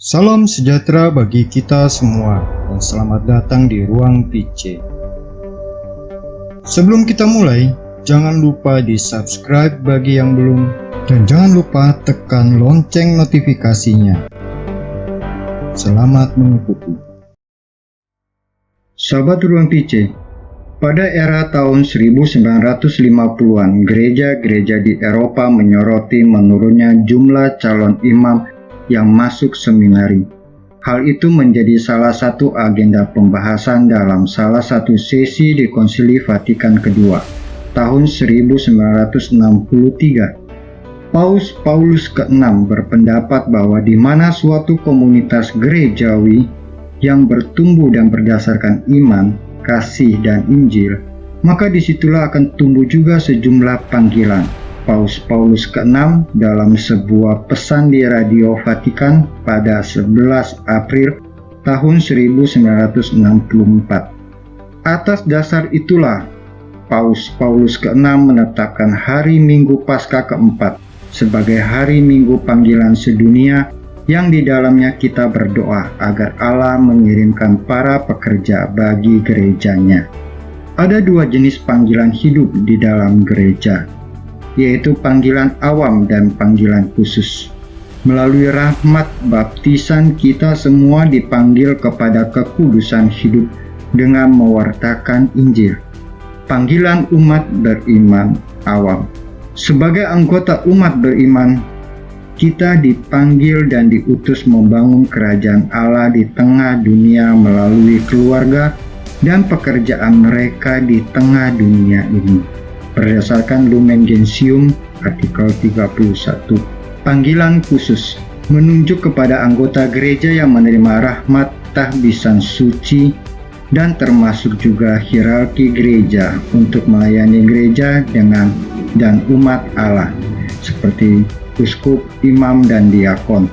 Salam sejahtera bagi kita semua dan selamat datang di Ruang PC. Sebelum kita mulai, jangan lupa di subscribe bagi yang belum dan jangan lupa tekan lonceng notifikasinya. Selamat mengikuti. Sahabat Ruang PC, pada era tahun 1950-an, gereja-gereja di Eropa menyoroti menurunnya jumlah calon imam yang masuk seminari. Hal itu menjadi salah satu agenda pembahasan dalam salah satu sesi di Konsili Vatikan II tahun 1963. Paus ke-6 berpendapat bahwa di mana suatu komunitas gerejawi yang bertumbuh dan berdasarkan iman, kasih, dan Injil, maka disitulah akan tumbuh juga sejumlah panggilan. Paus ke-6 dalam sebuah pesan di Radio Vatikan pada 11 April tahun 1964. Atas dasar itulah, Paus ke-6 menetapkan hari Minggu Paskah keempat sebagai hari Minggu panggilan sedunia yang di dalamnya kita berdoa agar Allah mengirimkan para pekerja bagi gerejanya. Ada dua jenis panggilan hidup di dalam gereja, yaitu panggilan awam dan panggilan khusus. Melalui rahmat baptisan, kita semua dipanggil kepada kekudusan hidup dengan mewartakan Injil. Panggilan umat beriman awam. Sebagai anggota umat beriman, kita dipanggil dan diutus membangun kerajaan Allah di tengah dunia melalui keluarga dan pekerjaan mereka di tengah dunia ini. Berdasarkan Lumen Gentium artikel 31. Panggilan khusus menunjuk kepada anggota gereja yang menerima rahmat tahbisan suci dan termasuk juga hierarki gereja untuk melayani gereja dan umat Allah seperti uskup, imam, dan diakon,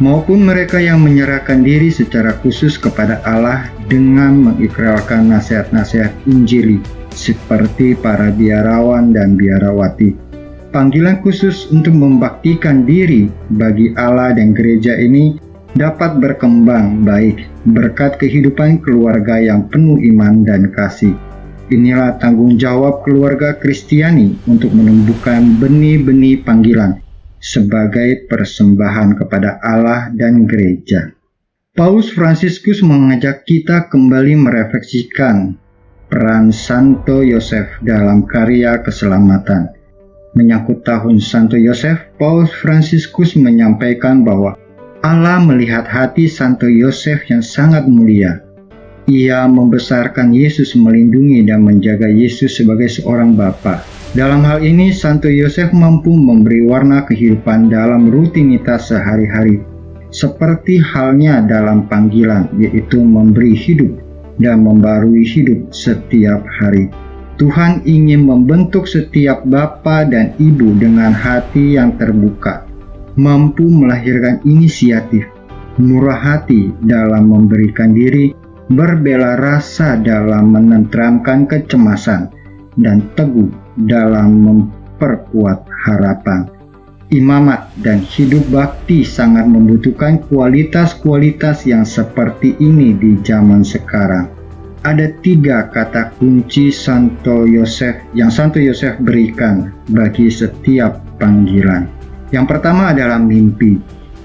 maupun mereka yang menyerahkan diri secara khusus kepada Allah dengan mengikrarkan nasihat-nasihat Injili seperti para biarawan dan biarawati. Panggilan khusus untuk membaktikan diri bagi Allah dan gereja ini dapat berkembang baik berkat kehidupan keluarga yang penuh iman dan kasih. Inilah tanggung jawab keluarga Kristiani untuk menumbuhkan benih-benih panggilan sebagai persembahan kepada Allah dan gereja. Paus Fransiskus mengajak kita kembali merefleksikan peran Santo Yosef dalam karya keselamatan. Menyangkut tahun Santo Yosef, Paus Fransiskus menyampaikan bahwa Allah melihat hati Santo Yosef yang sangat mulia. Ia membesarkan Yesus, melindungi dan menjaga Yesus sebagai seorang bapa. Dalam hal ini, Santo Yosef mampu memberi warna kehidupan dalam rutinitas sehari-hari, seperti halnya dalam panggilan, yaitu memberi hidup dan membarui hidup setiap hari. Tuhan ingin membentuk setiap bapa dan ibu dengan hati yang terbuka, mampu melahirkan inisiatif, murah hati dalam memberikan diri, berbela rasa dalam menenteramkan kecemasan, dan teguh dalam memperkuat harapan. Imamat dan hidup bakti sangat membutuhkan kualitas-kualitas yang seperti ini di zaman sekarang. Ada 3 kata kunci Santo Yosef yang Santo Yosef berikan bagi setiap panggilan. Yang pertama adalah mimpi.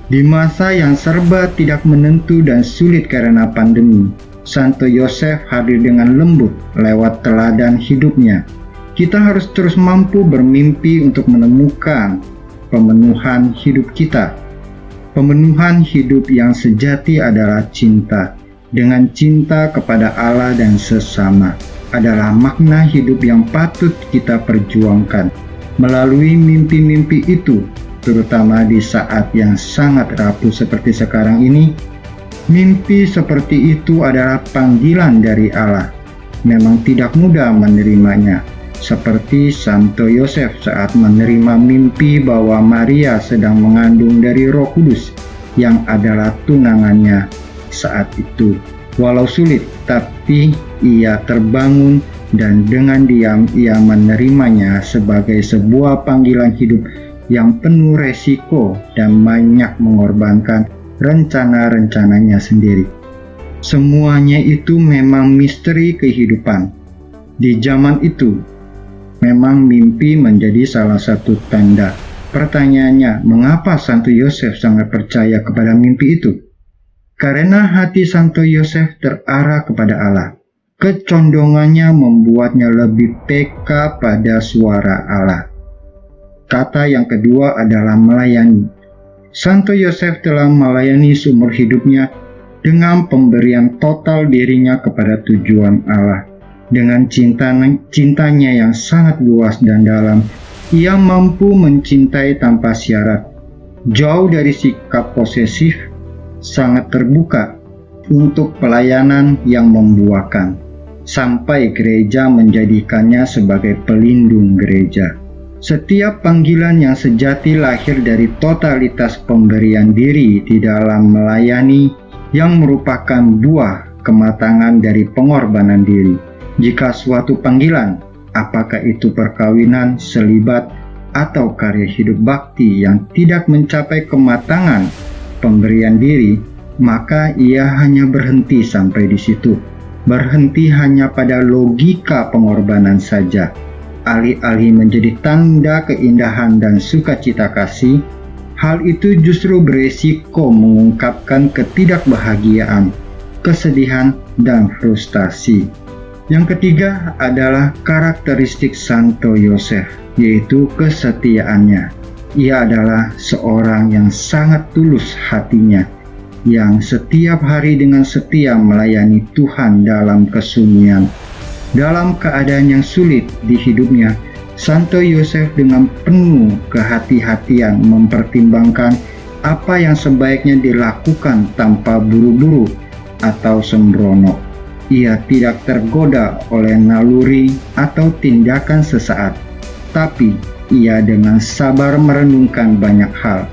Di masa yang serba tidak menentu dan sulit karena pandemi, Santo Yosef hadir dengan lembut lewat teladan hidupnya. Kita harus terus mampu bermimpi untuk menemukan pemenuhan hidup kita. Pemenuhan hidup yang sejati adalah cinta. Dengan cinta kepada Allah dan sesama adalah makna hidup yang patut kita perjuangkan. Melalui mimpi-mimpi itu, terutama di saat yang sangat rapuh seperti sekarang ini, mimpi seperti itu adalah panggilan dari Allah. Memang tidak mudah menerimanya, seperti Santo Yosef saat menerima mimpi bahwa Maria sedang mengandung dari Roh Kudus yang adalah tunangannya saat itu. Walau sulit, tapi ia terbangun dan dengan diam ia menerimanya sebagai sebuah panggilan hidup yang penuh resiko dan banyak mengorbankan rencana-rencananya sendiri. Semuanya itu memang misteri kehidupan. Di zaman itu, memang mimpi menjadi salah satu tanda. Pertanyaannya, mengapa Santo Yosef sangat percaya kepada mimpi itu? Karena hati Santo Yosef terarah kepada Allah. Kecondongannya membuatnya lebih peka pada suara Allah. Kata yang kedua adalah melayani. Santo Yosef telah melayani seumur hidupnya dengan pemberian total dirinya kepada tujuan Allah. Dengan cintanya yang sangat luas dan dalam, ia mampu mencintai tanpa syarat. Jauh dari sikap posesif, sangat terbuka untuk pelayanan yang membuahkan, sampai gereja menjadikannya sebagai pelindung gereja. Setiap panggilan yang sejati lahir dari totalitas pemberian diri di dalam melayani yang merupakan buah kematangan dari pengorbanan diri. Jika suatu panggilan, apakah itu perkawinan, selibat, atau karya hidup bakti yang tidak mencapai kematangan pemberian diri, maka ia hanya berhenti sampai di situ. Berhenti hanya pada logika pengorbanan saja. Alih-alih menjadi tanda keindahan dan sukacita kasih, hal itu justru beresiko mengungkapkan ketidakbahagiaan, kesedihan, dan frustasi. Yang ketiga adalah karakteristik Santo Yosef, yaitu kesetiaannya. Ia adalah seorang yang sangat tulus hatinya, yang setiap hari dengan setia melayani Tuhan dalam kesunyian. Dalam keadaan yang sulit di hidupnya, Santo Yosef dengan penuh kehati-hatian mempertimbangkan apa yang sebaiknya dilakukan tanpa buru-buru atau sembrono. Ia tidak tergoda oleh naluri atau tindakan sesaat, tapi ia dengan sabar merenungkan banyak hal.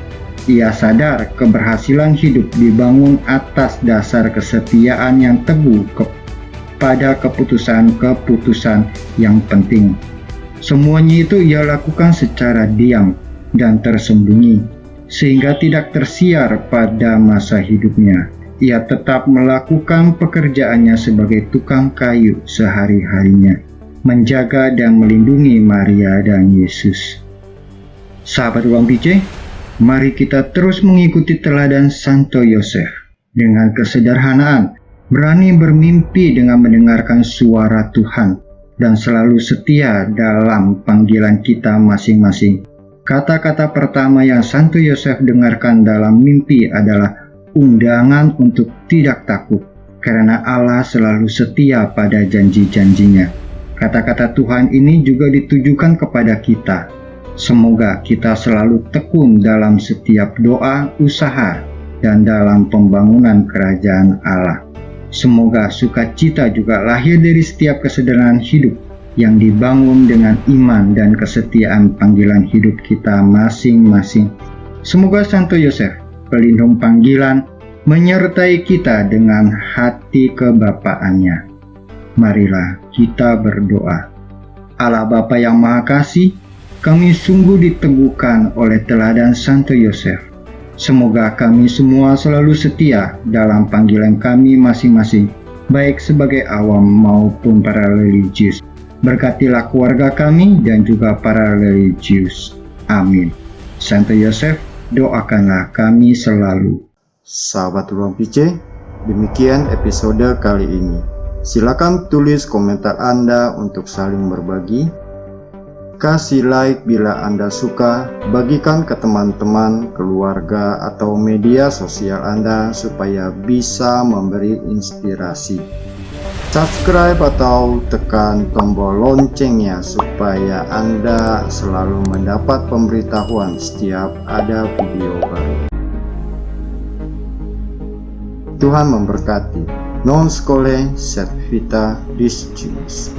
Ia sadar keberhasilan hidup dibangun atas dasar kesetiaan yang teguh pada keputusan-keputusan yang penting. Semuanya itu ia lakukan secara diam dan tersembunyi, sehingga tidak tersiar pada masa hidupnya. Ia tetap melakukan pekerjaannya sebagai tukang kayu sehari-harinya, menjaga dan melindungi Maria dan Yesus. Sahabat Ruang PC, mari kita terus mengikuti teladan Santo Yosef dengan kesederhanaan, berani bermimpi dengan mendengarkan suara Tuhan, dan selalu setia dalam panggilan kita masing-masing. Kata-kata pertama yang Santo Yosef dengarkan dalam mimpi adalah undangan untuk tidak takut, karena Allah selalu setia pada janji-janjinya. Kata-kata Tuhan ini juga ditujukan kepada kita. Semoga kita selalu tekun dalam setiap doa, usaha, dan dalam pembangunan kerajaan Allah. Semoga sukacita juga lahir dari setiap kesederhanaan hidup yang dibangun dengan iman dan kesetiaan panggilan hidup kita masing-masing. Semoga Santo Yosef, pelindung panggilan, menyertai kita dengan hati kebapaannya. Marilah kita berdoa. Allah Bapa yang Maha Kasih, kami sungguh diteguhkan oleh teladan Santo Yosef. Semoga kami semua selalu setia dalam panggilan kami masing-masing, baik sebagai awam maupun para religius. Berkatilah keluarga kami dan juga para religius. Amin. Santo Yosef, doakanlah kami selalu. Sahabat Ruang PC, demikian episode kali ini. Silakan tulis komentar Anda untuk saling berbagi. Kasih like bila Anda suka, bagikan ke teman-teman, keluarga, atau media sosial Anda supaya bisa memberi inspirasi. Subscribe atau tekan tombol loncengnya supaya Anda selalu mendapat pemberitahuan setiap ada video baru. Tuhan memberkati. Non scole sed vita discimus.